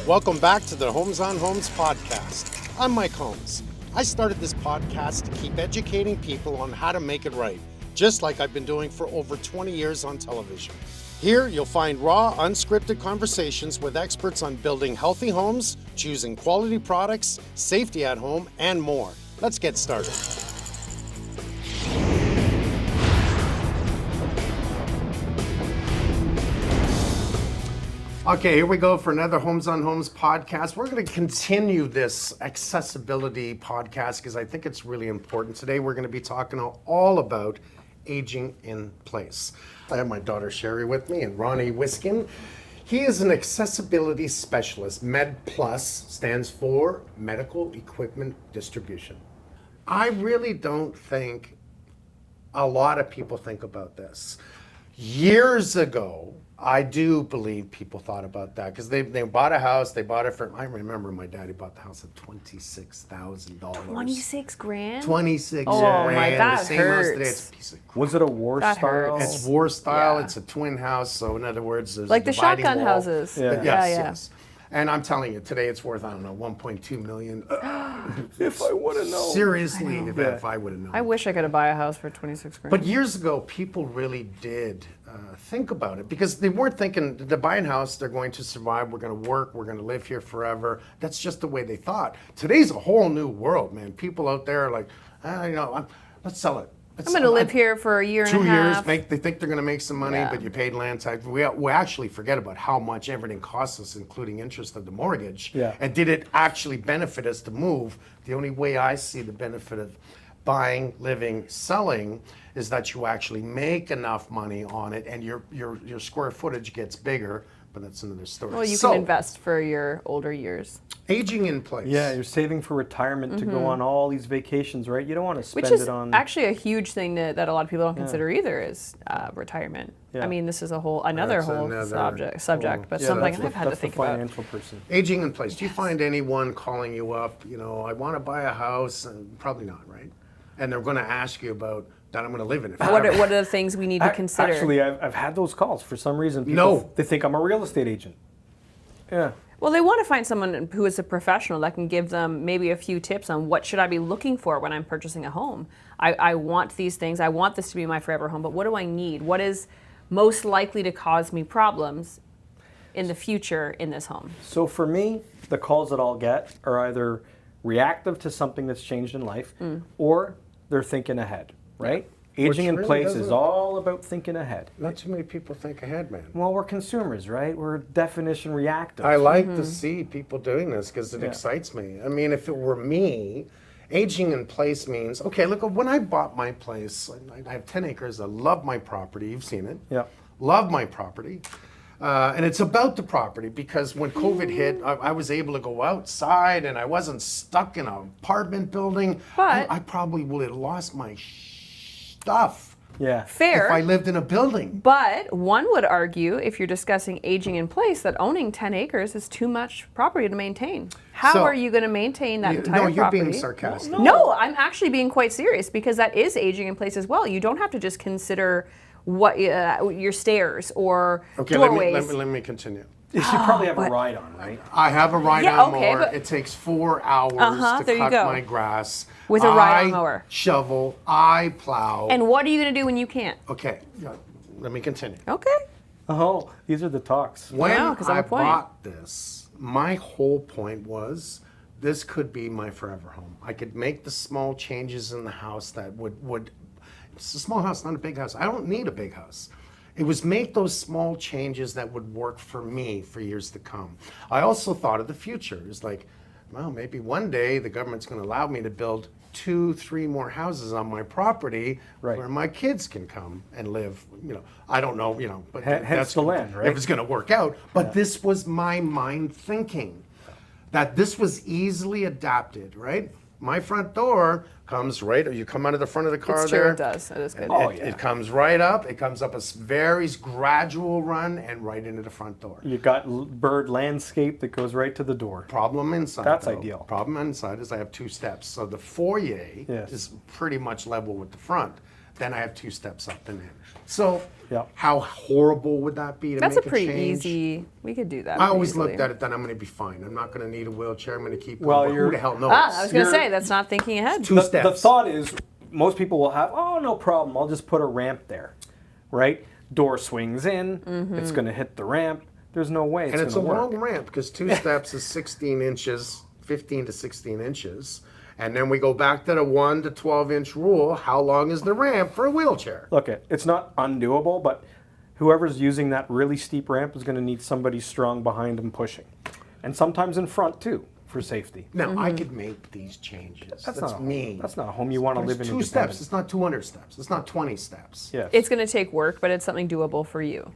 Welcome back to the Homes on Homes podcast. I'm Mike Holmes. I started this podcast to keep educating people on how to make it right, just like I've been doing for over 20 years on television. Here, you'll find raw, unscripted conversations with experts on building healthy homes, choosing quality products, safety at home, and more. Let's get started. Okay, here we go for another Homes on Homes podcast. We're going to continue this accessibility podcast because I think it's really important. Today we're going to be talking all about aging in place. I have my daughter Sherry with me and Ronny Wiskin. He is an accessibility specialist. Med Plus stands for Medical Equipment Distribution. I really don't think a lot of people think about this. Years ago, I do believe people thought about that because they bought a house, they bought it for, I remember my daddy bought the house at $26,000. 26 grand? 26 Oh, grand. my, that the same hurts. house today, it's a piece of crap. Was it a war That style? hurts. It's war style, Yeah. it's a twin house, so in other words, there's Like a the dividing shotgun wall. houses. Yeah. Yes. And I'm telling you, today it's worth, I don't know, 1.2 million. If I would have known. Seriously, if I would have known. I wish I could buy a house for 26 grand. But years ago, people really did think about it because they weren't thinking to buy a house, they're going to survive, we're going to work, we're going to live here forever. That's just the way they thought. Today's a whole new world, man. People out there are like, let's sell it. I'm going to live here for a year and a 2 half. years, they think they're going to make some money, Yeah. but you paid land tax. We actually forget about how much everything costs us, including interest of the mortgage. Yeah. And did it actually benefit us to move? The only way I see the benefit of buying, living, selling is that you actually make enough money on it and your square footage gets bigger, but that's another story. Well, you can invest for your older years. Aging in place. Yeah, you're saving for retirement to go on all these vacations, right? You don't want to spend Which is it on. actually a huge thing that a lot of people don't consider either is retirement. Yeah. I mean, this is another subject, but Yeah, something that's I've had to think the about. financial person. Aging in place. Do you find anyone calling you up, I want to buy a house, and probably not, right? And they're going to ask you about that I'm going to live in it What forever. are the things we need to consider? Actually, I've had those calls for some reason. People, No. They think I'm a real estate agent. Yeah. Well, they want to find someone who is a professional that can give them maybe a few tips on what should I be looking for when I'm purchasing a home. I want these things. I want this to be my forever home, but what do I need? What is most likely to cause me problems in the future in this home? So for me, the calls that I'll get are either reactive to something that's changed in life or they're thinking ahead, right? Aging in really place doesn't- is all about thinking ahead. Not too many people think ahead, man. Well, we're consumers, right? We're definition reactive. I like to see people doing this because it Yeah. excites me. I mean, if it were me, aging in place means, okay, look, when I bought my place, I have 10 acres, I love my property, you've seen it. Yeah. Love my property. And it's about the property because when COVID hit, I was able to go outside and I wasn't stuck in an apartment building. But- I probably would have lost my stuff Yeah. Fair. if I lived in a building. But one would argue, if you're discussing aging in place, that owning 10 acres is too much property to maintain. How So- are you going to maintain that entire No, property? you're being sarcastic. No, I'm actually being quite serious because that is aging in place as well. You don't have to just consider what your stairs or Okay, doorways. let me continue. You should probably have a ride on, right? I have a ride-on Yeah, okay, mower. but- It takes 4 hours to there you cut go. my grass. With a ride-on I mower. shovel, I plow. And what are you going to do when you can't? Okay, let me continue. Okay. Oh, these are the talks. When Wow, 'cause I have I a point. bought this, my whole point was this could be my forever home. I could make the small changes in the house that would it's a small house, not a big house. I don't need a big house. It was make those small changes that would work for me for years to come. I also thought of the future. It's like, well, maybe one day the government's going to allow me to build 2-3 more houses on my property Right. where my kids can come and live. I don't know, but Hence that's the land, right? if it's going to work out. But this was my mind thinking that this was easily adapted, right? My front door comes right, you come out of the front of the car It's true, there. it does. It is good. It comes right up. It comes up a very gradual run and right into the front door. You got bird landscape that goes right to the door. Problem inside. That's though. ideal. Problem inside is I have 2 steps. So the foyer Yes. is pretty much level with the front. Then I have 2 steps up and in. So Yeah. How horrible would that be to That's a make pretty change? easy. We could do that. I pretty always easily. looked at it, then I'm going to be fine. I'm not going to need a wheelchair. I'm going to keep Well, going. But who you're- the hell knows? I was going to You're- say that's not thinking ahead. Two The steps. thought is, most people will have, oh, no problem, I'll just put a ramp there, right? Door swings in, it's going to hit the ramp. There's no way And it's a going to work. long ramp because 2 steps is 16 inches, 15 to 16 inches. And then we go back to the 1 to 12 inch rule. How long is the ramp for a wheelchair? Look, it's not undoable, but whoever's using that really steep ramp is going to need somebody strong behind them pushing. And sometimes in front too, for safety. Now, I could make these changes. That's not me. That's not a home you want to live in. It's 2 steps. It's not 200 steps. It's not 20 steps. Yes. It's going to take work, but it's something doable for you.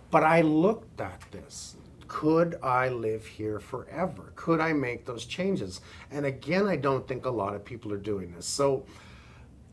But I looked at this. Could I live here forever? Could I make those changes? And again, I don't think a lot of people are doing this. So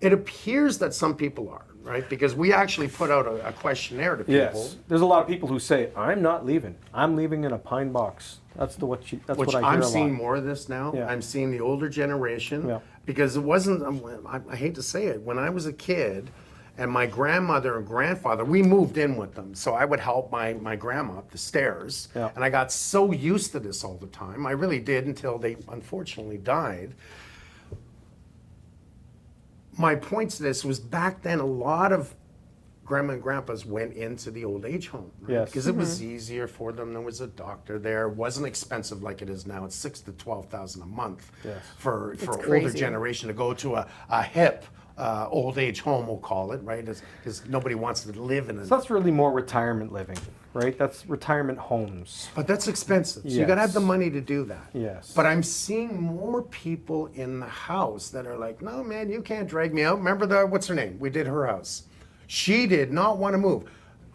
it appears that some people are, right? Because we actually put out a questionnaire to people. Yes. There's a lot of people who say, I'm not leaving. I'm leaving in a pine box. That's Which what I hear I'm a seeing lot. more of this now. Yeah. I'm seeing the older generation Yeah. because it wasn't, I hate to say it, when I was a kid and my grandmother and grandfather, we moved in with them. So I would help my grandma up the stairs. Yeah. And I got so used to this all the time. I really did until they unfortunately died. My point to this was back then a lot of grandma and grandpas went into the old age home, right? Yes. Because it was easier for them. There was a doctor there. It wasn't expensive like it is now. It's $6,000 to $12,000 a month Yes. for older crazy. generation to go to a hip old age home, we'll call it, right? Because nobody wants to live in it. So that's really more retirement living, right? That's retirement homes. But that's expensive. So you got to have the Yes. money to do that. Yes. But I'm seeing more people in the house that are like, no, man, you can't drag me out. Remember what's her name? We did her house. She did not want to move.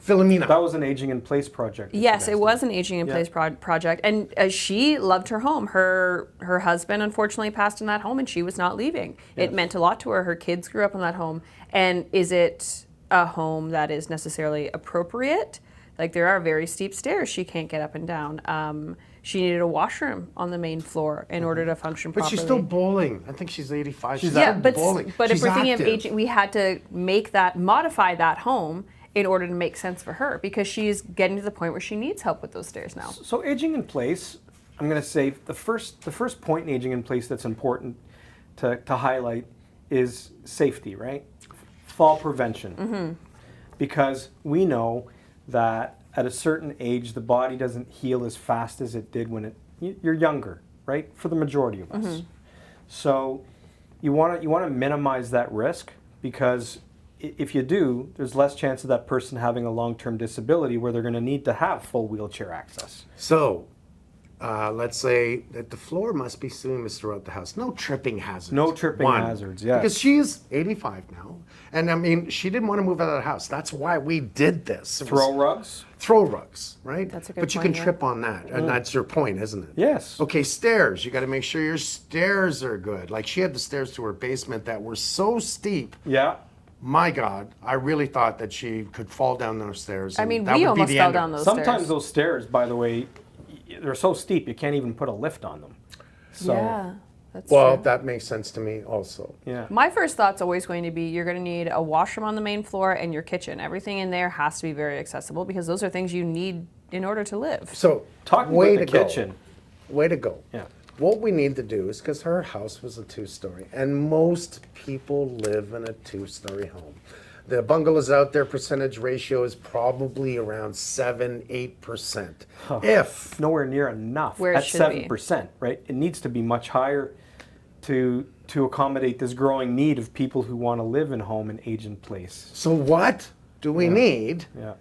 Philomena. That was an aging in place project. that you Yes, guys it did. was an aging in place project, and she loved her home. Her husband unfortunately passed in that home, and she was not leaving. It meant a lot to her. Her kids grew up in that home. And is it a home that is necessarily appropriate? Like there are very steep stairs she can't get up and down. She needed a washroom on the main floor in order to function But properly. she's still bowling. I think she's 85. She's yeah, still but bowling. but if She's we're thinking of active. aging, we had to modify that home in order to make sense for her because she's getting to the point where she needs help with those stairs now. So aging in place, I'm going to say the first point in aging in place that's important to highlight is safety, right? Fall prevention. Because we know that at a certain age, the body doesn't heal as fast as it did when you're younger, right? For the majority of us. So you want to minimize that risk because if you do, there's less chance of that person having a long-term disability where they're going to need to have full wheelchair access. So, let's say that the floor must be seamless throughout the house. No tripping hazards. No tripping hazards, yes. Because she's 85 now. And I mean, she didn't want to move out of the house. That's why we did this. It was Throw rugs? throw rugs, right? That's a good But you point, can yeah. trip on that. And that's your point, isn't it? Yes. Okay, stairs. You got to make sure your stairs are good. Like she had the stairs to her basement that were so steep. Yeah. My God, I really thought that she could fall down those stairs. I and mean, that we would be almost the fell end of down it. those Sometimes stairs. those stairs, by the way, they're so steep you can't even put a lift on them. So, Yeah, that's Well, true. that makes sense to me also. yeah. My first thought's always going to be you're going to need a washroom on the main floor and your kitchen. Everything in there has to be very accessible because those are things you need in order to live. So, Talking way about to the go. kitchen. Way to go. Yeah. What we need to do is, because her house was a 2-story, and most people live in a 2-story home. The bungalows out there, percentage ratio is probably around 7-8%. If Nowhere near enough Where it at should be. 7%, right? It needs to be much higher to accommodate this growing need of people who want to live in home and age in place. so, what do we need Yeah.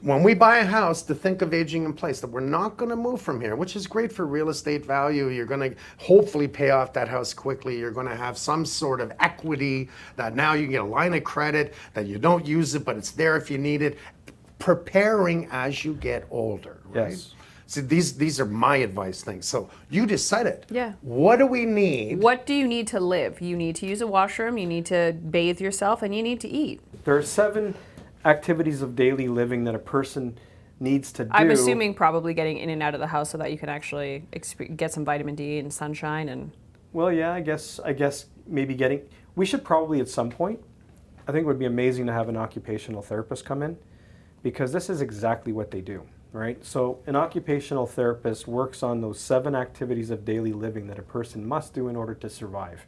when we buy a house to think of aging in place? That we're not going to move from here, which is great for real estate value. You're going to hopefully pay off that house quickly. You're going to have some sort of equity that now you can get a line of credit that you don't use it, but it's there if you need it. Preparing as you get older, right? Yes. So these are my advice things. So you decided. Yeah. What do we need? What do you need to live? You need to use a washroom, you need to bathe yourself, and you need to eat. There are 7 activities of daily living that a person needs to do. I'm assuming probably getting in and out of the house so that you can actually get some vitamin D and sunshine and Well, yeah, I guess maybe we should probably at some point, I think it would be amazing to have an occupational therapist come in because this is exactly what they do, right? So an occupational therapist works on those 7 activities of daily living that a person must do in order to survive.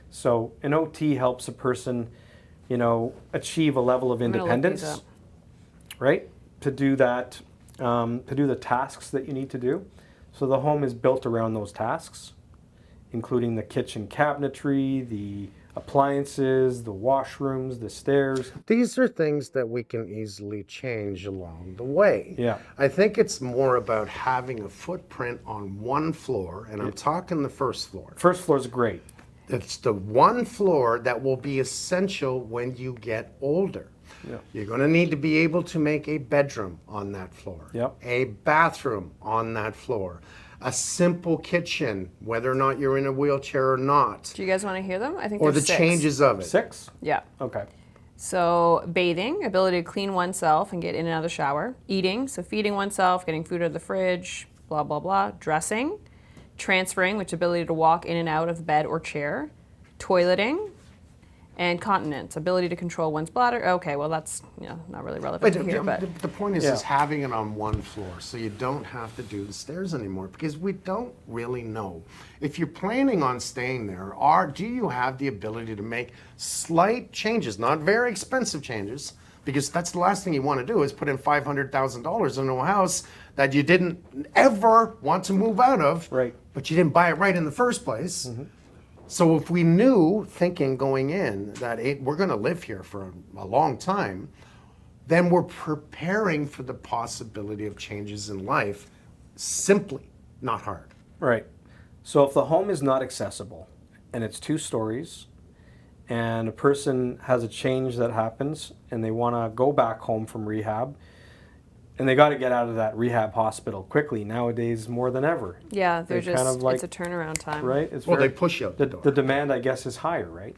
So an OT helps a person, achieve a level of I'm gonna look these independence, up. right? To do that, to do the tasks that you need to do. So the home is built around those tasks, including the kitchen cabinetry, the appliances, the washrooms, the stairs. These are things that we can easily change along the way. Yeah. I think it's more about having a footprint on one floor, and I'm talking the first floor. First floor is great. It's the one floor that will be essential when you get older. Yeah. You're going to need to be able to make a bedroom on that floor, Yep. a bathroom on that floor, a simple kitchen, whether or not you're in a wheelchair or not, Do you guys want to hear them? I think or the there's 6. changes of it. 6? Yeah. Okay. So bathing, ability to clean oneself and get in and out of the shower. Eating, so feeding oneself, getting food out of the fridge, blah, blah, blah. Dressing. Transferring, which ability to walk in and out of bed or chair. Toileting. And continence, ability to control one's bladder. Okay, well that's not really relevant to here, but the point is, Yeah. is having it on one floor so you don't have to do the stairs anymore, because we don't really know. If you're planning on staying there, do you have the ability to make slight changes, not very expensive changes, because that's the last thing you want to do is put in $500,000 into a house that you didn't ever want to move out of, Right. but you didn't buy it right in the first place. So if we knew, thinking going in, that we're going to live here for a long time, then we're preparing for the possibility of changes in life, simply, not hard. Right. So if the home is not accessible and it's 2 stories and a person has a change that happens and they want to go back home from rehab and they got to get out of that rehab hospital quickly nowadays more than ever. yeah, They they're kind just of like- it's a turnaround time. Right? It's Well, they push you out the door. The demand, I guess, is higher, right?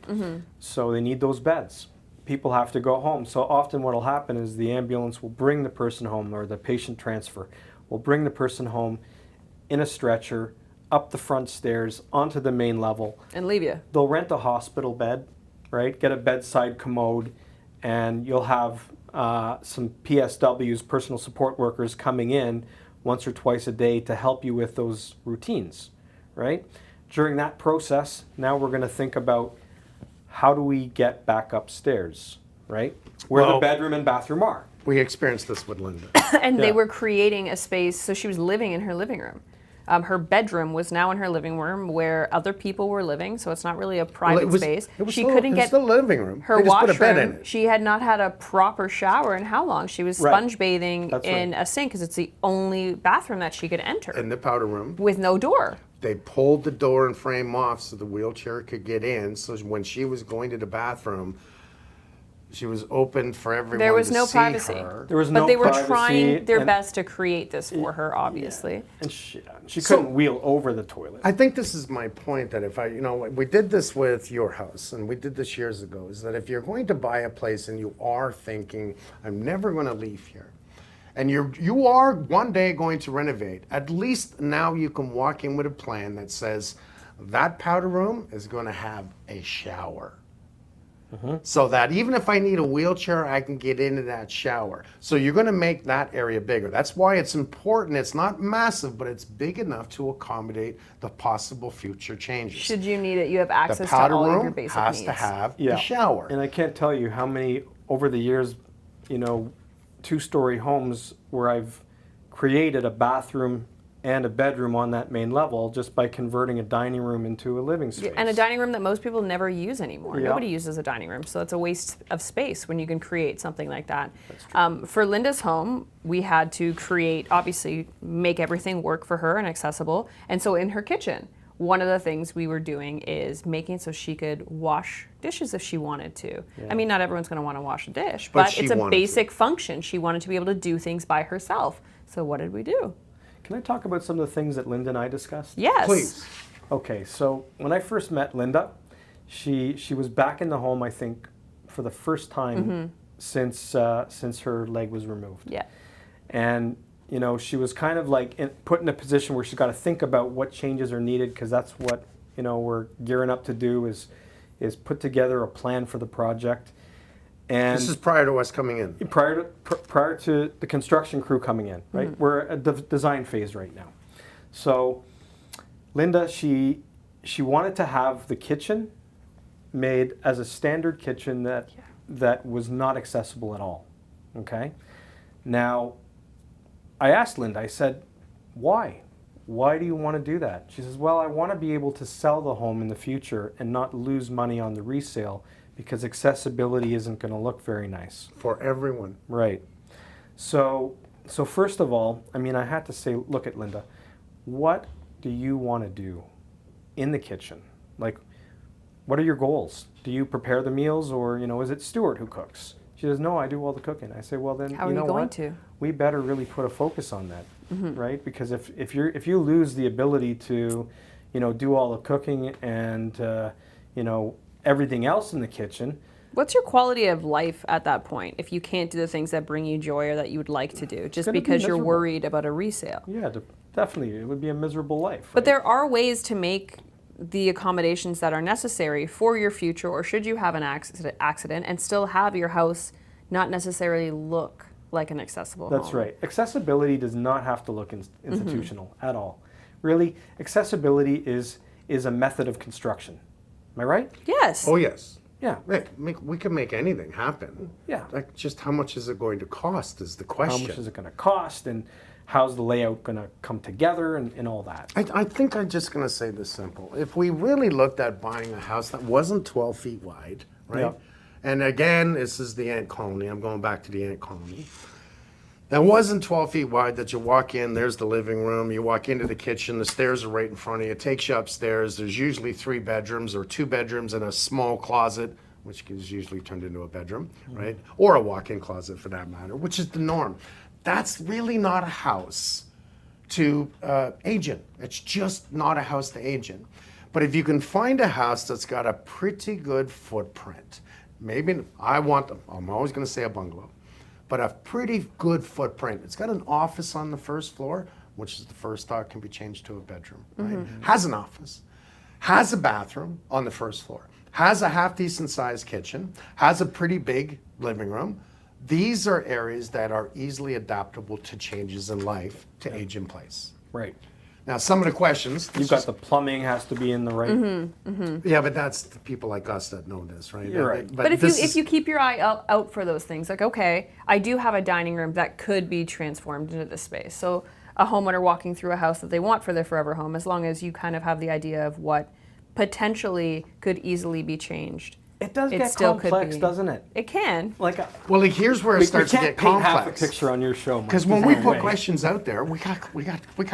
So they need those beds. People have to go home. So often what will happen is the ambulance will bring the person home, or the patient transfer will bring the person home in a stretcher, up the front stairs, onto the main level. And leave you. They'll rent a hospital bed, right? Get a bedside commode, and you'll have some PSWs, personal support workers, coming in once or twice a day to help you with those routines, right? During that process, now we're going to think about how do we get back upstairs, right? Where the Well- bedroom and bathroom are. We experienced this with Linda. And Yeah. they were creating a space, so she was living in her living room. Her bedroom was now in her living room where other people were living, so it's not really a private space. She couldn't get the living room. her They just put a bed in washroom. it. She had not had a proper shower in how long? She was Right. sponge bathing That's in right. a sink because it's the only bathroom that she could enter In the powder room. with no door. They pulled the door and frame off so the wheelchair could get in. So when she was going to the bathroom, she was open for everyone There was to no see privacy. her. There was But no they were privacy, trying their and- best to create this for her, obviously. And she So- couldn't wheel over the toilet. I think this is my point, that if we did this with your house, and we did this years ago, is that if you're going to buy a place and you are thinking, I'm never going to leave here, and you are one day going to renovate, at least now you can walk in with a plan that says that powder room is going to have a shower. So that even if I need a wheelchair, I can get into that shower. So you're going to make that area bigger. That's why it's important. It's not massive, but it's big enough to accommodate the possible future changes. Should you need it, you have The access to powder all of your room basic has needs. to have Yeah. a shower. And I can't tell you how many, over the years, 2-story homes where I've created a bathroom and a bedroom on that main level just by converting a dining room into a living space. And a dining room that most people never use anymore. Yeah. Nobody uses a dining room, so it's a waste of space when you can create something like that. For Linda's home, we had to create, obviously, make everything work for her and accessible. And so in her kitchen, one of the things we were doing is making it so she could wash dishes if she wanted to. I mean, not everyone's going to want to wash a dish, But but she it's a wanted to. basic function. She wanted to be able to do things by herself. So what did we do? Can I talk about some of the things that Linda and I discussed? Yes. Please. Okay, so when I first met Linda, she was back in the home, I think, for the first time since her leg was removed. Yeah. And she was kind of like put in a position where she's got to think about what changes are needed, because that's what we're gearing up to do is put together a plan for the project. And This is prior to us coming in. prior to the construction crew coming in, right? We're at the design phase right now. So Linda, she wanted to have the kitchen made as a standard kitchen that was not accessible at all. Okay? Now, I asked Linda, I said, why? Why do you want to do that? She says, well, I want to be able to sell the home in the future and not lose money on the resale because accessibility isn't going to look very nice. For everyone. Right. So first of all, I mean, I had to say, look at Linda, what do you want to do in the kitchen? Like, what are your goals? Do you prepare the meals, or, is it Stuart who cooks? She says, no, I do all the cooking. I say, well, then, How are you going to? We better really put a focus on that, right? Because if you lose the ability to, do all the cooking and, everything else in the kitchen. What's your quality of life at that point if you can't do the things that bring you joy or that you would like to do, just because you're worried about a resale? Yeah, definitely. It would be a miserable life. But right? there are ways to make the accommodations that are necessary for your future, or should you have an accident and still have your house not necessarily look like an accessible home. That's right. Accessibility does not have to look institutional at all. Really, accessibility is a method of construction. Am I right? Yes. Oh, yes. Yeah. We can make anything happen. Yeah. Like, just how much is it going to cost is the question. How much is it going to cost, and how's the layout going to come together, and all that. I think I'm just going to say this simple. If we really looked at buying a house that wasn't 12 feet wide, right? Yep. And again, this is the ant colony. I'm going back to the ant colony. That wasn't 12 feet wide, that you walk in, there's the living room, you walk into the kitchen, the stairs are right in front of you, it takes you upstairs, there's usually 3 bedrooms or 2 bedrooms and a small closet, which is usually turned into a bedroom, right? Or a walk-in closet for that matter, which is the norm. That's really not a house to age in. It's just not a house to age in. But if you can find a house that's got a pretty good footprint, maybe, I'm always gonna say a bungalow, but a pretty good footprint. It's got an office on the first floor, which is the first thought can be changed to a bedroom, right? Has an office, has a bathroom on the first floor, has a half decent sized kitchen, has a pretty big living room. These are areas that are easily adaptable to changes in life to age in place. Right. Now, some of the questions. You've got the plumbing has to be in the right. Yeah, but that's the people like us that know this, right? You're right. But if you keep your eye out for those things, like, okay, I do have a dining room that could be transformed into this space. So a homeowner walking through a house that they want for their forever home, as long as you kind of have the idea of what potentially could easily be changed. It does It get still could complex, be. doesn't it? It can. Like, well, like, here's where it starts to can't get paint half complex. a picture on your show, Mike. Because when we There's put no way. questions out there, we got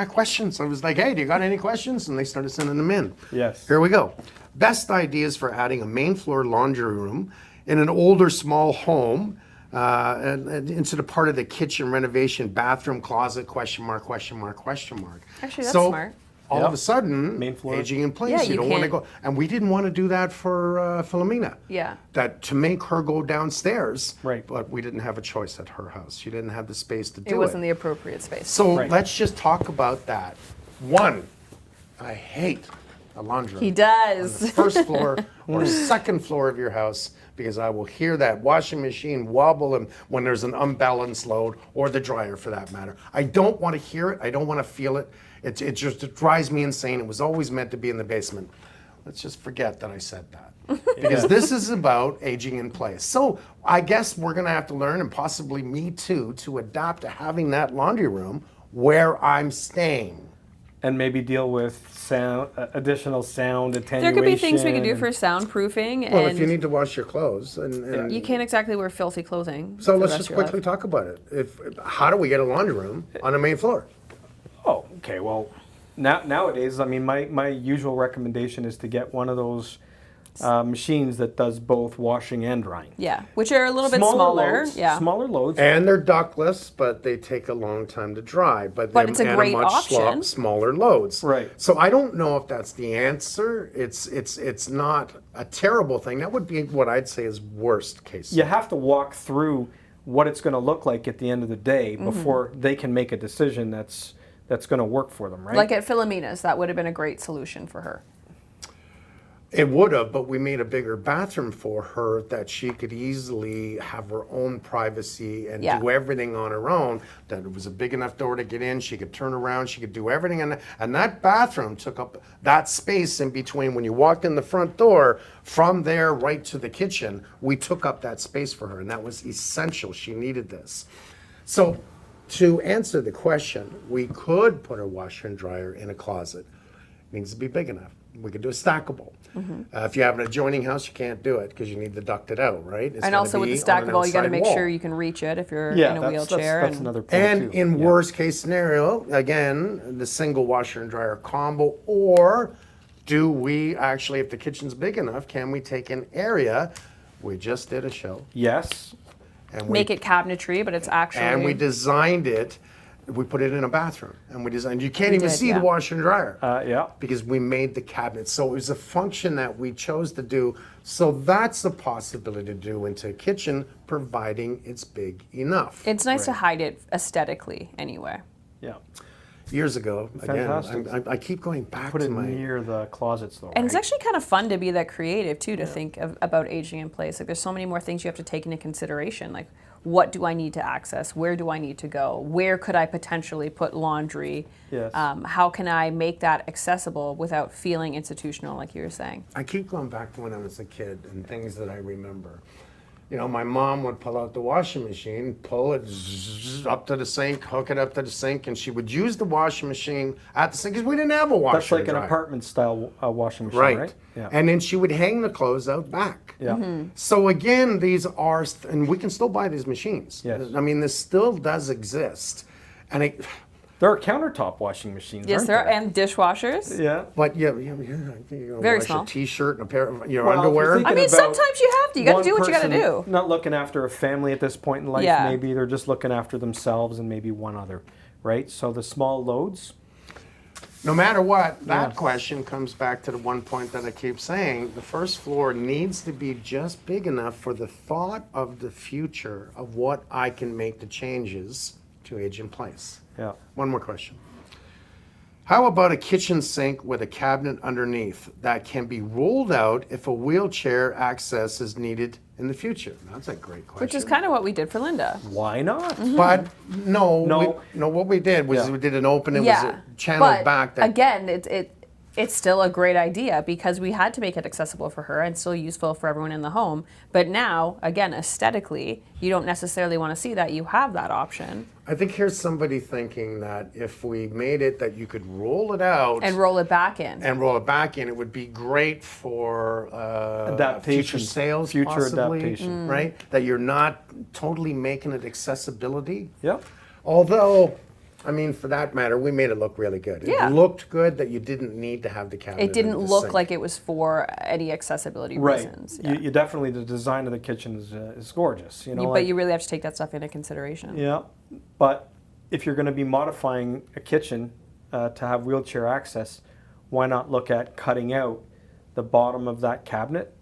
questions. I was like, hey, do you got any questions? And they started sending them in. Yes. Here we go. Best ideas for adding a main floor laundry room in an older small home and into the part of the kitchen renovation, bathroom, closet, question mark, question mark, question mark. Actually, that's so, smart. All Yep. of a sudden, Main floor. aging in place, Yeah, you you don't want to can't- go. And we didn't want to do that for Philomena. Yeah. That to make her go downstairs. Right. But we didn't have a choice at her house. She didn't have the space to do it. It wasn't the appropriate space. So Right. let's just talk about that. One, I hate a laundry room He on the does. first floor or second floor of your house, because I will hear that washing machine wobble and when there's an unbalanced load, or the dryer for that matter. I don't want to hear it. I don't want to feel it. It drives me insane. It was always meant to be in the basement. Let's just forget that I said that. Because this is about aging in place. So I guess we're going to have to learn, and possibly me too, to adapt to having that laundry room where I'm staying. And maybe deal with sound, additional sound attenuation. There could be things we could do and- for soundproofing, Well, and if you need to wash your clothes, and you can't exactly wear filthy clothing. so for the let's rest just of your quickly life. talk about it. How do we get a laundry room on the main floor? Oh, okay. Well, nowadays, I mean, my usual recommendation is to get one of those machines that does both washing and drying. Yeah, which are a little bit smaller. Loads, Yeah. smaller loads. And they're ductless, but they take a long time to dry. But it's a and great much option. smaller loads. Right. So I don't know if that's the answer. It's not a terrible thing. That would be what I'd say is worst case. You have to walk through what it's going to look like at the end of the day before they can make a decision that's going to work for them, right? Like at Philomena's, that would have been a great solution for her. It would have, but we made a bigger bathroom for her that she could easily have her own privacy and Yeah. do everything on her own. That it was a big enough door to get in. She could turn around. She could do everything. And that bathroom took up that space in between when you walked in the front door. From there right to the kitchen, we took up that space for her. And that was essential. She needed this. So to answer the question, we could put a washer and dryer in a closet. It needs to be big enough. We could do a stackable. If you have an adjoining house, you can't do it because you need to duct it out, right? It's And gotta also with the be on an stackable, you got to outside make wall. sure you can reach it if you're Yeah, in a that's wheelchair. that's another point And too. in Yeah. worst case scenario, again, the single washer and dryer combo, or do we actually, if the kitchen's big enough, can we take an area? We just did a show. Yes. And Make it cabinetry, but it's actually. And we designed it. We put it in a bathroom, and we designed. You can't even did, see yeah. the washer and dryer. Yeah. Because we made the cabinet. So it was a function that we chose to do. So that's a possibility to do into a kitchen, providing it's big enough. It's nice to hide it aesthetically anyway. Yeah. Years ago, Fantastic. again, I keep going back Put to it my. near the closets though. And it's right? actually kind of fun to be that creative too, to think about aging in place. Like there's so many more things you have to take into consideration. Like what do I need to access? Where do I need to go? Where could I potentially put laundry? Yes. How can I make that accessible without feeling institutional, like you were saying? I keep going back to when I was a kid and things that I remember. You know, my mom would pull out the washing machine, pull it up to the sink, hook it up to the sink, and she would use the washing machine at the sink because we didn't have a washer. That's like and an dryer. apartment style washing machine, Right. right? Yeah. And then she would hang the clothes out back. Yeah. So again, these are, and we can still buy these machines. Yes. I mean, this still does exist. And it, There are countertop washing machines. Yes, aren't there are, and dishwashers. Yeah. but you're Very wash small. a t-shirt and a pair of your Well, if you're underwear. thinking I mean, about sometimes you have to. You got to one do what you got to person do. Not looking after a family at this point in life. Yeah. Maybe they're just looking after themselves and maybe one other, right? So the small loads. No matter what, that Yeah. question comes back to the one point that I keep saying. The first floor needs to be just big enough for the thought of the future of what I can make the changes to age in place. Yeah. One more question. How about a kitchen sink with a cabinet underneath that can be rolled out if a wheelchair access is needed in the future? That's a great question. Which is kind of what we did for Linda. Why not? But no, No. what we did was Yeah. we did an open, it was Yeah, a channel but back that again, it's still a great idea because we had to make it accessible for her and still useful for everyone in the home. But now, again, aesthetically, you don't necessarily want to see that. You have that option I think here's somebody thinking that if we made it that you could roll it out and roll it back in. and roll it back in, it would be great for Adaptation. future sales, Future possibly, adaptation. right? That you're not totally making it accessibility. Yeah. Although, I mean, for that matter, we made it look really good. Yeah. It looked good that you didn't need to have the cabinet. It didn't under the look sink. like it was for any accessibility Right. reasons. You definitely, the design of the kitchen is gorgeous. You know, But like- you really have to take that stuff into consideration. Yeah, but if you're going to be modifying a kitchen to have wheelchair access, why not look at cutting out the bottom of that cabinet,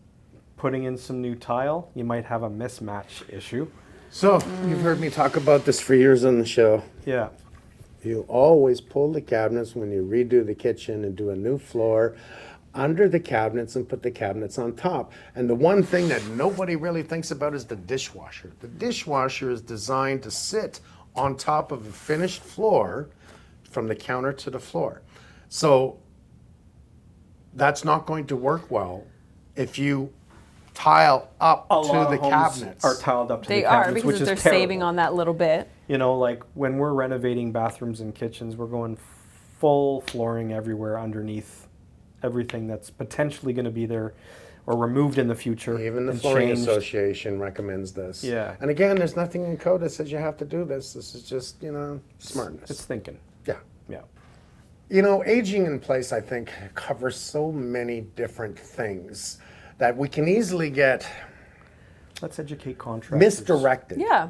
putting in some new tile? You might have a mismatch issue. So, you've heard me talk about this for years on the show. Yeah, You always pull the cabinets when you redo the kitchen and do a new floor under the cabinets and put the cabinets on top. And the one thing that nobody really thinks about is the dishwasher. The dishwasher is designed to sit on top of a finished floor from the counter to the floor. So that's not going to work well if you tile up a to lot the of homes cabinets. are tiled up to They the are cabinets, because which they're is terrible. saving on that little bit. You know, like when we're renovating bathrooms and kitchens, we're going full flooring everywhere underneath everything that's potentially going to be there or removed in the future. Even the and Flooring changed. Association recommends this. Yeah. And again, there's nothing in code that says you have to do this. This is just, smartness. It's thinking. Yeah. Yeah. Aging in place, I think, covers so many different things that we can easily get Let's educate contractors. misdirected. Yeah.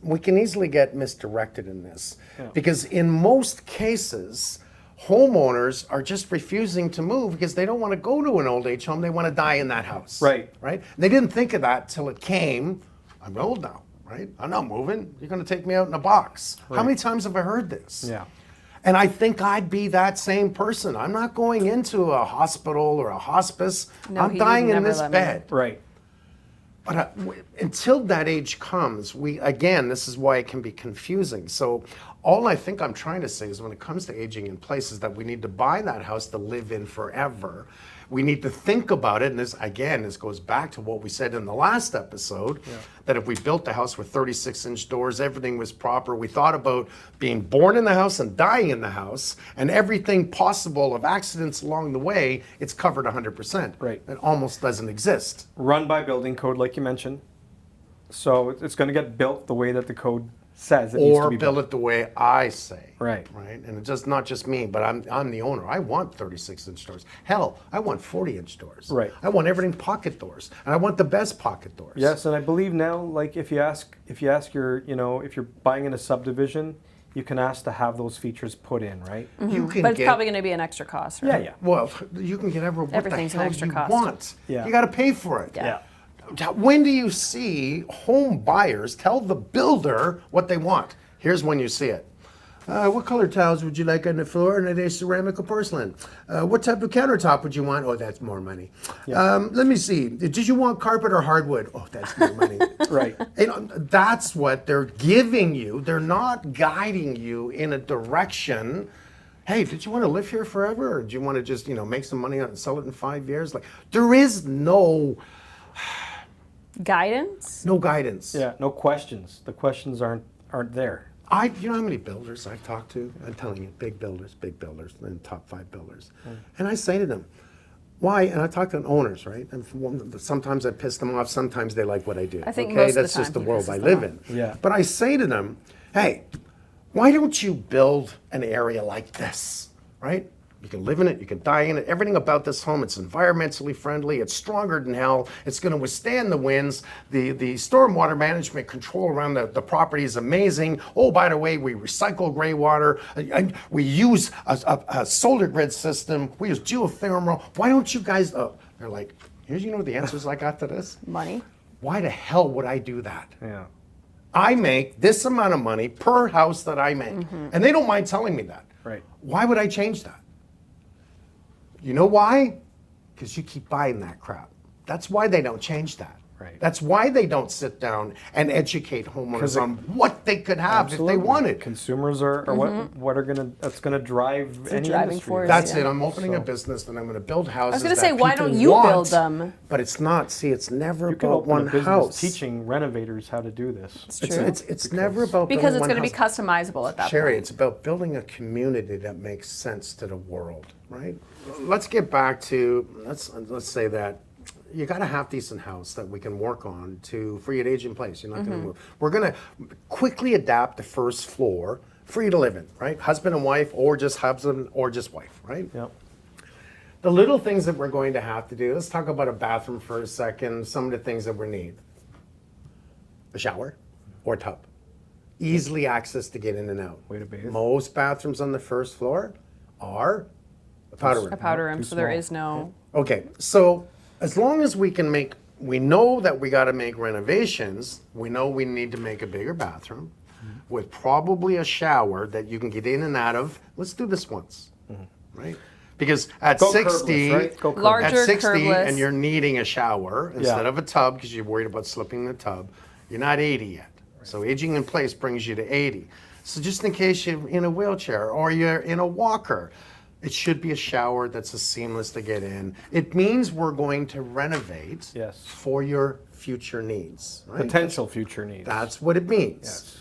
We can easily get misdirected in this Yeah. because in most cases, homeowners are just refusing to move because they don't want to go to an old age home. They want to die in that house. Right. Right. They didn't think of that till it came. I'm old now. Right. I'm not moving. You're going to take me out in a box. How Right. many times have I heard this? Yeah. And I think I'd be that same person. I'm not going into a hospital or a hospice. No, I'm he dying would in never this let me. bed. Right. But until that age comes, this is why it can be confusing. So all I think I'm trying to say is when it comes to aging in place is that we need to buy that house to live in forever. We need to think about it, and this goes back to what we said in the last episode, that if we built the house with 36-inch doors, everything was proper, we thought about being born in the house and dying in the house, and everything possible of accidents along the way, it's covered 100%. Right. It almost doesn't exist. Run by building code, like you mentioned. So it's going to get built the way that the code says it needs to Or be build built. it the way I say. Right. Right. And it's just not just me, but I'm the owner. I want 36-inch doors. Hell, I want 40-inch doors. Right. I want everything pocket doors, and I want the best pocket doors. Yes, and I believe now, like if you ask your, if you're buying in a subdivision, you can ask to have those features put in, right? You can But it's get, probably going to be an extra cost, right? Yeah. well, you can get what Everything's the an hell extra you cost. want. Yeah. You got to pay for it. Yeah. When do you see home buyers tell the builder what they want? Here's when you see it. What color tiles would you like on the floor? And are they ceramic or porcelain? What type of countertop would you want? Oh, that's more money. Let me see. Did you want carpet or hardwood? Oh, that's more money. Right. That's what they're giving you. They're not guiding you in a direction. Hey, did you want to live here forever, or do you want to just make some money on it and sell it in 5 years? Like, there is no Guidance? guidance. Yeah, no questions. The questions aren't there. You know how many builders I've talked to? I'm telling you, big builders, and top 5 builders. And I say to them, why? And I talk to owners, right? And sometimes I piss them off. Sometimes they like what I do. I think okay, most of the that's just the time he world pisses I them live off. in. Yeah. But I say to them, hey, why don't you build an area like this, right? You can live in it, you can die in it. Everything about this home, it's environmentally friendly, it's stronger than hell, it's going to withstand the winds. The stormwater management control around the property is amazing. Oh, by the way, we recycle gray water, and we use a solar grid system, we use geothermal. Why don't you guys, they're like, the answers I got to this? Money? Why the hell would I do that? Yeah. I make this amount of money per house that I make. And they don't mind telling me that. Right. Why would I change that? You know why? Because you keep buying that crap. That's why they don't change that. Right. That's why they don't sit down and educate homeowners on what they could have Absolutely. if they wanted. Consumers are that's gonna drive any driving industry. force. That's Yeah. it. I'm opening a business and I'm going to build houses. gonna that say, why people don't you want, build them? But it's not. See, it's never You can about open one a business house. teaching renovators how to do this. It's It's, true. it's never about Because building it's one going to be house. customizable at that Sherry, point. it's about building a community that makes sense to the world, right? Let's get back to let's say that you got a half decent house that we can work on for you to age in place. You're not going to move. We're going to quickly adapt the first floor for you to live in, right? Husband and wife, or just husband or just wife, right? Yep. The little things that we're going to have to do. Let's talk about a bathroom for a second. Some of the things that we need: a shower or tub, easily access to get in and out. Way to bathe. Most bathrooms on the first floor are a powder room. A powder room, Too so there small. is no. Okay, so as long as we know that we got to make renovations, we know we need to make a bigger bathroom with probably a shower that you can get in and out of. Let's do this once, right? Because at Go 60, curbless, right? Go curbless. Larger at 60 curbless. and you're needing a shower instead Yeah. of a tub because you're worried about slipping in the tub, you're not 80 yet. So aging in place brings you to 80. So just in case you're in a wheelchair or you're in a walker, it should be a shower that's as seamless to get in. It means we're going to renovate Yes. for your future needs. Right? Potential future needs. That's what it means. Yes.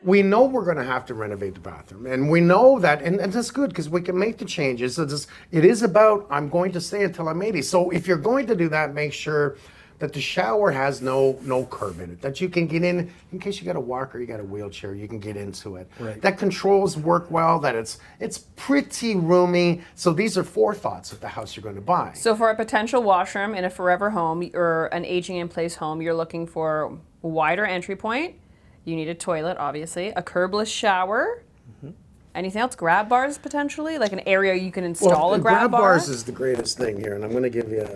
We know we're going to have to renovate the bathroom, and we know that, and that's good because we can make the changes. It is about, I'm going to stay until I'm 80. So if you're going to do that, make sure that the shower has no curb in it, that you can get in case you got a walker, you got a wheelchair, you can get into it. Right. That controls work well, that it's pretty roomy. So these are forethoughts of the house you're going to buy. So for a potential washroom in a forever home or an aging in place home, you're looking for a wider entry point. You need a toilet, obviously, a curbless shower, Anything else? Grab bars potentially, like an area you can install a grab bar. bars is the greatest thing here, and I'm going to give you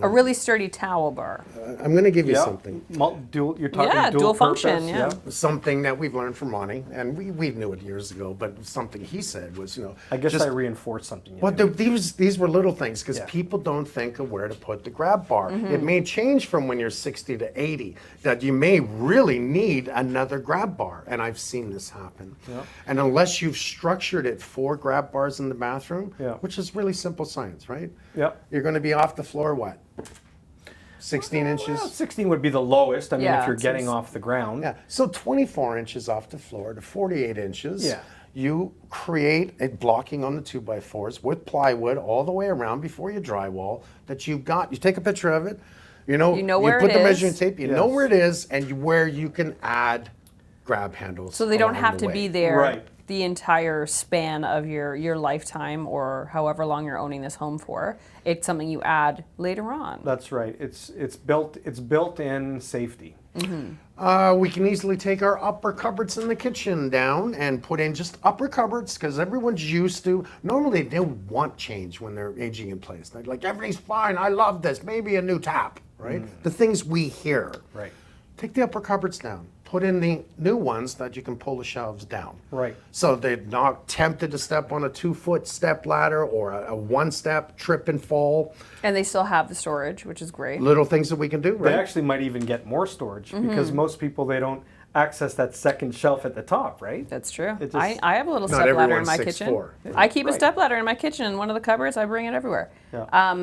A really sturdy towel bar. I'm going to give you Yeah. something. You're talking Yeah, dual function, purpose, yeah. Something that we've learned from Ronny, and we knew it years ago, but something he said was, I guess just, I reinforced something. But these were little things because Yeah. people don't think of where to put the grab bar. It may change from when you're 60 to 80 that you may really need another grab bar, and I've seen this happen. Yeah. And unless you've structured it for grab bars in the bathroom, Yeah. which is really simple science, right? Yeah. You're going to be off the floor what? 16 inches? Well, 16 would be the lowest. I mean, Yeah, if you're it getting seems- off the ground. Yeah, so 24 inches off the floor to 48 inches. Yeah. You create a blocking on the 2x4s with plywood all the way around before you drywall that you've got. You take a picture of it. You know where put it the is. measuring tape. You know Yes. where it is and where you can add grab handles. So they don't along have the to be way. there Right. the entire span of your lifetime or however long you're owning this home for. It's something you add later on. That's right. It's built in safety. We can easily take our upper cupboards in the kitchen down and put in just upper cupboards because everyone's used to. Normally, they want change when they're aging in place. They're like, everything's fine. I love this. Maybe a new tap, right? The things we hear. Right. Take the upper cupboards down. Put in the new ones that you can pull the shelves down. Right. So they're not tempted to step on a 2-foot step ladder or a one-step trip and fall. And they still have the storage, which is great. Little things that we can do, right? They actually might even get more storage because most people, they don't access that second shelf at the top, right? That's true. It just- I have a little Not step ladder in everyone's my 6'4". kitchen. I keep a Right. step ladder in my kitchen in one of the cupboards. I bring it everywhere. Yeah.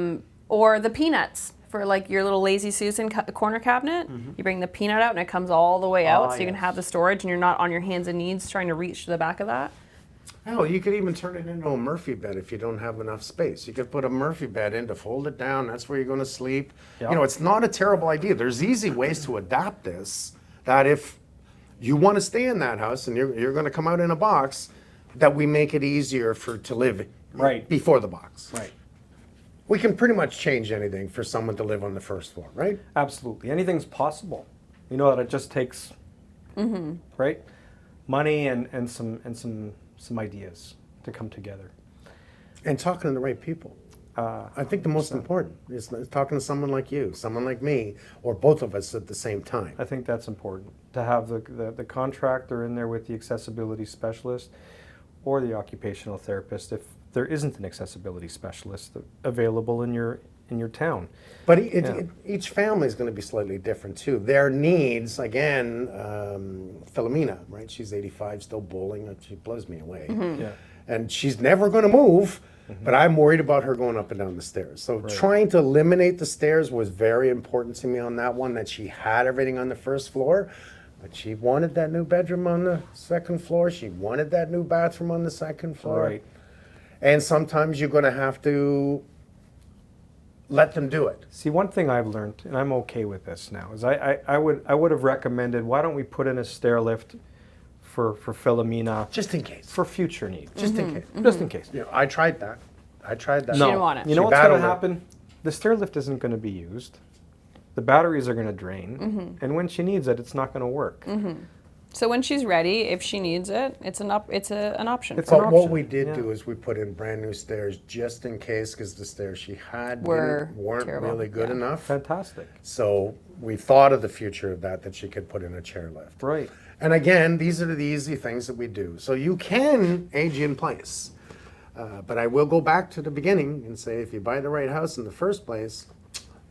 Or the peanuts for like your little Lazy Susan corner cabinet. You bring the peanut out and it comes all the way out, Ah, so you can yes. have the storage and you're not on your hands and knees trying to reach to the back of that. Hell, you could even turn it into a Murphy bed if you don't have enough space. You could put a Murphy bed in to fold it down. That's where you're going to sleep. Yeah. You know, it's not a terrible idea. There's easy ways to adapt this that if you want to stay in that house and you're going to come out in a box, that we make it easier to live Right. before the box. Right. We can pretty much change anything for someone to live on the first floor, right? Absolutely. Anything's possible. You know that it just takes right? Money and some ideas to come together. And talking to the right people. I think the most important is talking to someone like you, someone like me, or both of us at the same time. I think that's important to have the contractor in there with the accessibility specialist or the occupational therapist if there isn't an accessibility specialist available in your town. But each family is going to be slightly different too. Their needs, again, Philomena, right? She's 85, still bowling. She blows me away. Yeah. And she's never going to move, but I'm worried about her going up and down the stairs. So trying to eliminate the stairs was very important to me on that one, that she had everything on the first floor. But she wanted that new bedroom on the second floor. She wanted that new bathroom on the second floor. Right. And sometimes you're going to have to let them do it. See, one thing I've learned, and I'm okay with this now, is I would have recommended, why don't we put in a stair lift for Philomena Just in case. for future needs? Just in case. Just in case. You know, I tried that. She didn't want it. You know She what's going to battled it. happen? The stair lift isn't going to be used. The batteries are going to drain, and when she needs it, it's not going to work. So when she's ready, if she needs it, it's an option. It's for an her. But what option, we did yeah. do is we put in brand new stairs just in case, because the stairs she had weren't terrible. really good Yeah. enough. Fantastic. So we thought of the future of that she could put in a chairlift. Right. And again, these are the easy things that we do. So you can age in place. But I will go back to the beginning and say, if you buy the right house in the first place,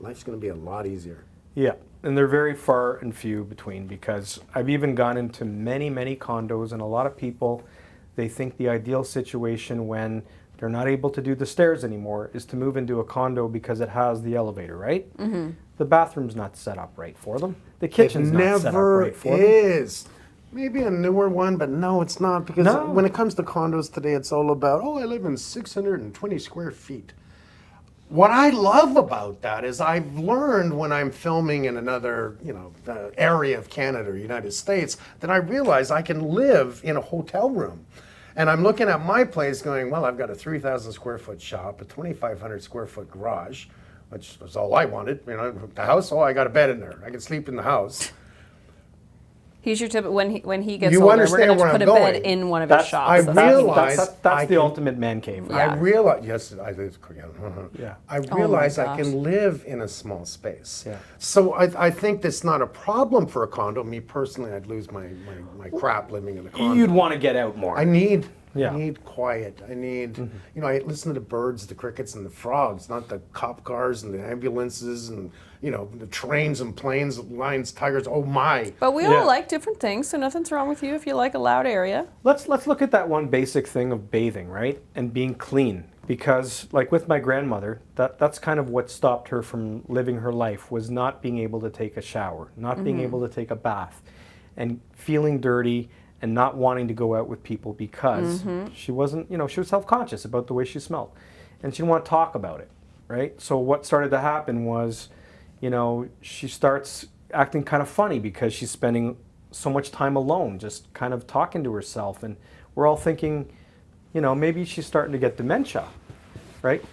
life's going to be a lot easier. Yeah, and they're very far and few between, because I've even gone into many, many condos, and a lot of people, they think the ideal situation when they're not able to do the stairs anymore is to move into a condo because it has the elevator, right? The bathroom's not set up right for them. The kitchen's It not set up never right for them. is. Maybe a newer one, but no, it's not. Because No. when it comes to condos today, it's all about, I live in 620 square feet. What I love about that is I've learned when I'm filming in another, area of Canada or United States, that I realize I can live in a hotel room. And I'm looking at my place going, well, I've got a 3,000 square foot shop, a 2,500 square foot garage, which was all I wanted. The house, I got a bed in there. I can sleep in the house. He's your tip when he gets You older. We're understand going to where put I'm a bed going. in one of That's- his shops. I That's- realize That's I the can- ultimate man cave, right? Yeah. I realize, yes, I did. Yeah. I realize I gosh. can live in a small space. Yeah. So I think that's not a problem for a condo. Me personally, I'd lose my crap living in a condo. You'd want to get out more. I need Yeah. I need quiet. I need, I listen to the birds, the crickets, and the frogs, not the cop cars and the ambulances and, the trains and planes, lions, tigers. Oh my. But we Yeah. all like different things, so nothing's wrong with you if you like a loud area. Let's look at that one basic thing of bathing, right? And being clean. Because like with my grandmother, that's kind of what stopped her from living her life, was not being able to take a shower, not being able to take a bath, and feeling dirty and not wanting to go out with people because she wasn't, she was self-conscious about the way she smelled. And she didn't want to talk about it, right? So what started to happen was, she starts acting kind of funny because she's spending so much time alone, just kind of talking to herself. And we're all thinking, maybe she's starting to get dementia, right?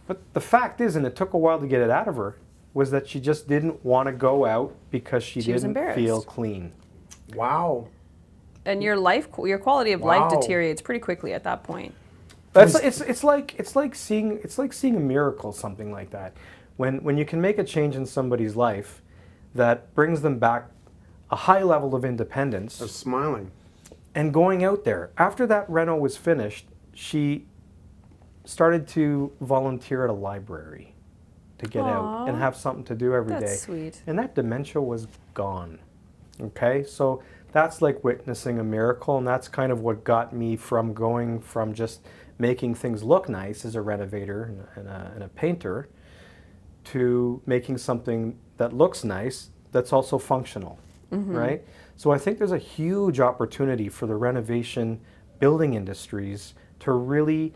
But the fact is, and it took a while to get it out of her, was that she just didn't want to go out because she was didn't embarrassed. feel clean. Wow. And your quality of Wow. life deteriorates pretty quickly at that point. It's like seeing a miracle, something like that. When you can make a change in somebody's life that brings them back a high level of independence. Of smiling. And going out there. After that reno was finished, she started to volunteer at a library to get out and have something to do every day. That's sweet. And that dementia was gone. Okay? So that's like witnessing a miracle, and that's kind of what got me from going from just making things look nice as a renovator and a painter to making something that looks nice that's also functional, right? So I think there's a huge opportunity for the renovation building industries to really,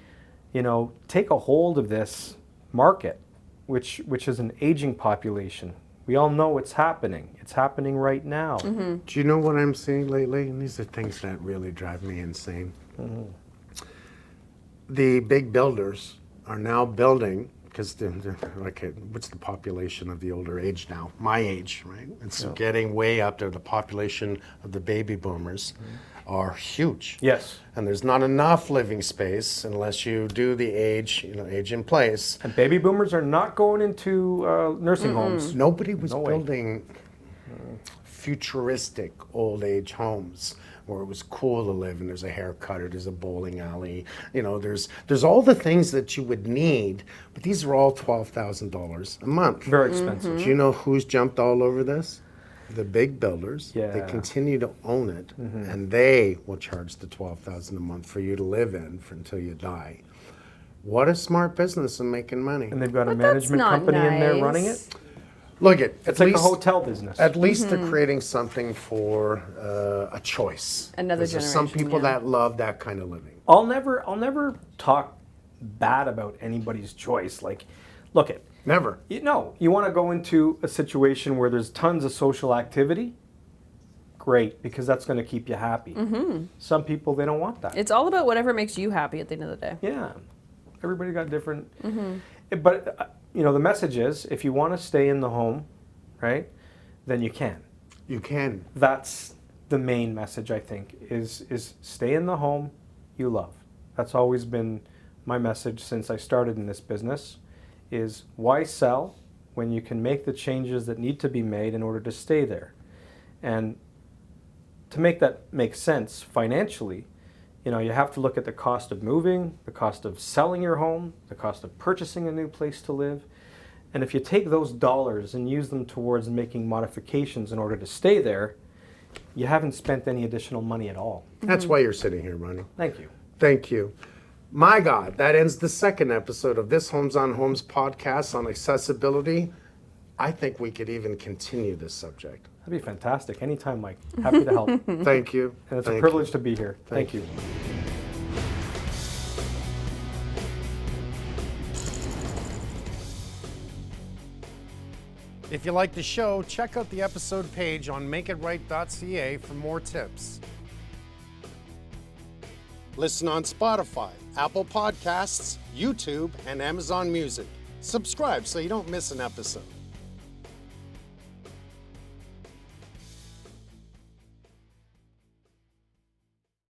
take a hold of this market, which is an aging population. We all know it's happening. It's happening right now. Do you know what I'm seeing lately? And these are things that really drive me insane. The big builders are now building, because they're like, what's the population of the older age now? My age, right? It's getting way up there. The population of the baby boomers are huge. Yes. And there's not enough living space unless you do the age in place. And baby boomers are not going into nursing homes. Nobody was No way. building futuristic old age homes where it was cool to live and there's a haircut or there's a bowling alley. There's all the things that you would need, but these are all $12,000 a month. Very expensive. Do you know who's jumped all over this? The big builders. They Yeah. continue to own it, and they will charge the $12,000 a month for you to live in until you die. What a smart business and making money. And they've got a But that's management not company in there nice. running it. Look, at It's like least a hotel business. At least they're creating something for a choice. Another 'Cause there's some generation, people yeah. that love that kind of living. I'll never talk bad about anybody's choice. Like, look it. Never. You want to go into a situation where there's tons of social activity? Great, because that's going to keep you happy. Some people, they don't want that. It's all about whatever makes you happy at the end of the day. Yeah, everybody got different. But the message is, if you want to stay in the home, right, then you can. You can. That's the main message, I think, is stay in the home you love. That's always been my message since I started in this business, is why sell when you can make the changes that need to be made in order to stay there. And to make that make sense financially, you have to look at the cost of moving, the cost of selling your home, the cost of purchasing a new place to live. And if you take those dollars and use them towards making modifications in order to stay there, you haven't spent any additional money at all. That's why you're sitting here, Ronny. Thank you. Thank you. My God, that ends the second episode of this Homes on Homes podcast on accessibility. I think we could even continue this subject. That'd be fantastic. Anytime, Mike. Happy to help. And Thank you. it's Thank a you. privilege to be here. Thank Thank you. If you like the show, check out the episode page on makeitright.ca for more tips. Listen on Spotify, Apple Podcasts, YouTube, and Amazon Music. Subscribe so you don't miss an episode.